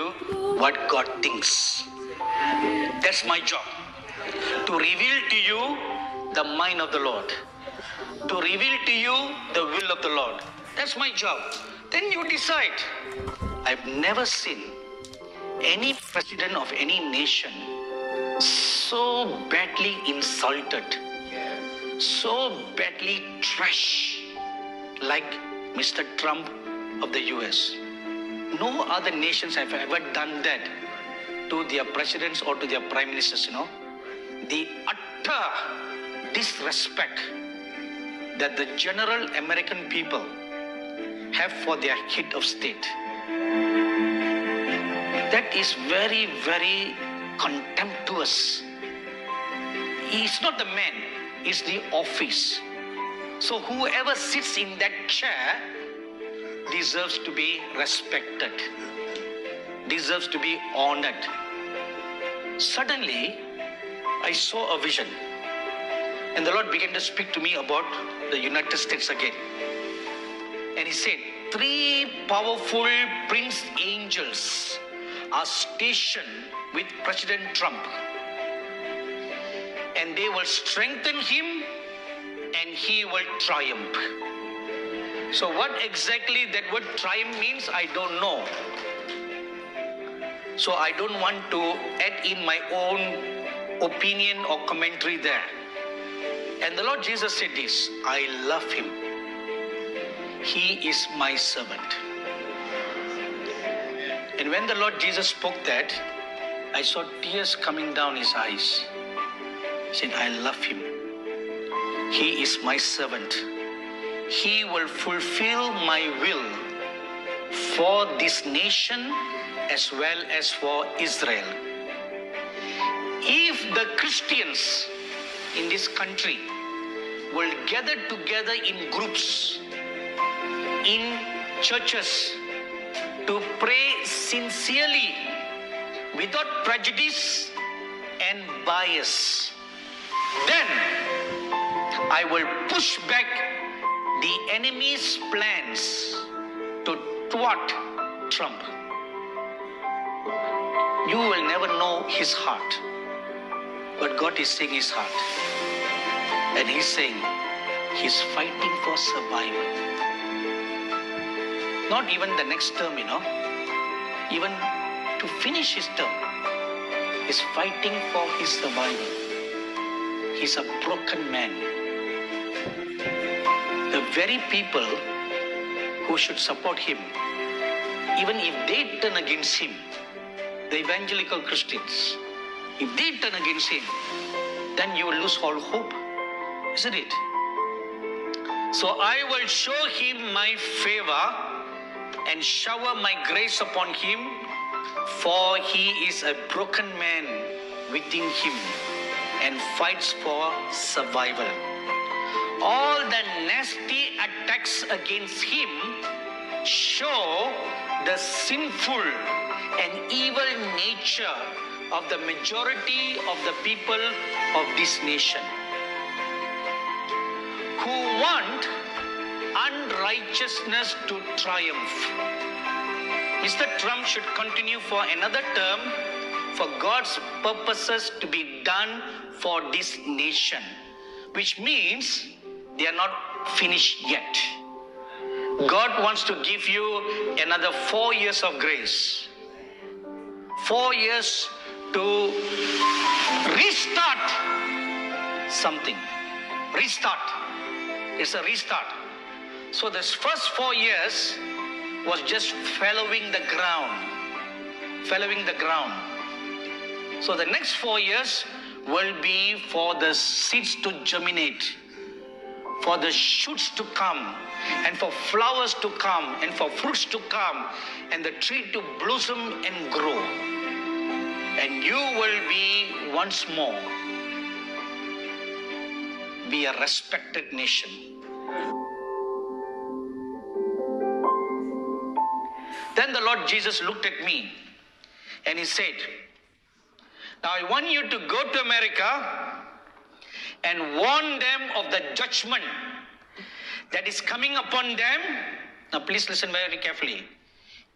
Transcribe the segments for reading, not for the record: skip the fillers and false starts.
you what God thinks. That's my job. To reveal to you the mind of the Lord. To reveal to you the will of the Lord. That's my job. Then you decide. I've never seen any president of any nation so badly insulted, so badly trashed like Mr. Trump of the US. No other nations have ever done that to their presidents or to their prime ministers, The utter disrespect that the general American people have for their head of state. That is very, very contemptuous. It's not the man, it's the office. So whoever sits in that chair deserves to be respected, deserves to be honored. Suddenly, I saw a vision. And the Lord began to speak to me about the United States again. And He said, 3 powerful prince angels are stationed with President Trump. And they will strengthen him and he will triumph. So what exactly that word triumph means, I don't know. So I don't want to add in my own opinion or commentary there. And the Lord Jesus said this, I love him. He is my servant. And when the Lord Jesus spoke that, I saw tears coming down his eyes. He said, I love him. He is my servant. He will fulfill my will for this nation as well as for Israel. If the Christians in this country will gather together in groups, in churches, to pray sincerely, without prejudice and bias, then I will push back the enemy's plans to thwart Trump. You will never know his heart, but God is saying his heart. And he's saying he's fighting for survival. Not even the next term, even to finish his term. He's fighting for his survival. He's a broken man. The very people who should support him, even if they turn against him, the evangelical Christians, if they turn against him, then you will lose all hope, isn't it? So I will show him my favor and shower my grace upon him, for he is a broken man within him and fights for survival. All the nasty attacks against him show the sinful and evil nature of the majority of the people of this nation, who want unrighteousness to triumph. Mr. Trump should continue for another term for God's purposes to be done for this nation, which means they are not finished yet. God wants to give you another 4 years of grace. 4 years to restart something. Restart. It's a restart. So this first 4 years was just following the ground. Following the ground. So the next 4 years will be for the seeds to germinate, for the shoots to come, and for flowers to come, and for fruits to come, and the tree to blossom and grow. And you will be once more be a respected nation. Then the Lord Jesus looked at me and he said, now I want you to go to America and warn them of the judgment that is coming upon them. Now please listen very carefully.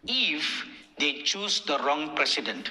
If they choose the wrong president.